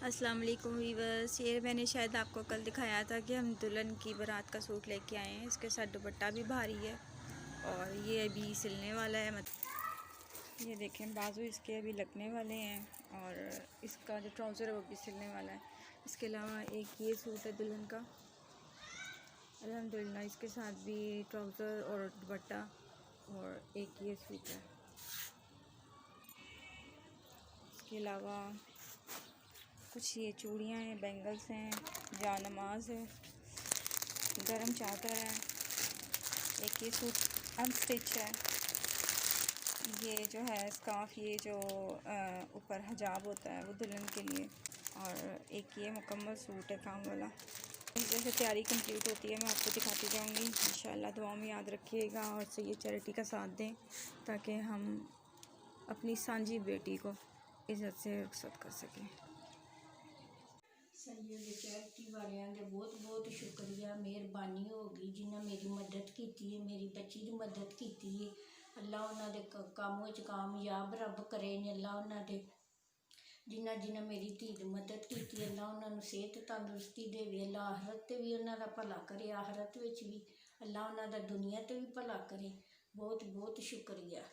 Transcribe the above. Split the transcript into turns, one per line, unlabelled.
अस्सलाम वालेकुम वीवर्स। ये मैंने शायद आपको कल दिखाया था कि हम दुल्हन की बारात का सूट लेके आए हैं। इसके साथ दुपट्टा भी भारी है और ये अभी सिलने वाला है। ये देखें, बाजू इसके अभी लगने वाले हैं और इसका जो ट्राउज़र है वो भी सिलने वाला है। इसके अलावा एक ये सूट है दुल्हन का, अल्हम्दुलिल्लाह। इसके साथ भी ट्राउज़र और दुपट्टा और एक ये सूट है। इसके अलावा कुछ ये चूड़ियाँ हैं, बैंगल्स हैं, जानमाज़ है, गरम चादर है, एक ये सूट अनस्टिच है, ये जो है स्कार्फ, ये जो ऊपर हिजाब होता है वो दुल्हन के लिए, और एक ये मुकम्मल सूट है काम वाला। जैसे तैयारी कंप्लीट होती है मैं आपको दिखाती जाऊंगी। इंशाल्लाह दुआओं में याद रखिएगा और सही चैरिटी का साथ दें ताकि हम अपनी सांझी बेटी को इज़्ज़त से रुखसत कर सकें।
सैयद चैरिटी वालियां दे बहुत बहुत शुक्रिया, मेहरबानी होगी जिन्हें मेरी मदद की है, मेरी बच्ची की मदद की है। अल्लाह उन्होंने कामों च कामयाब रब करे ने। अल्लाह उन्होंने जिन्हें मेरी धी की मदद की, अल्लाह उन्होंने सेहत तंदुरुस्ती देवे। अल्लाह आखरत भी उन्होंने भला करे, आखरत भी अल्लाह उन्होंने दुनिया तो भी भला करे। बहुत बहुत शुक्रिया।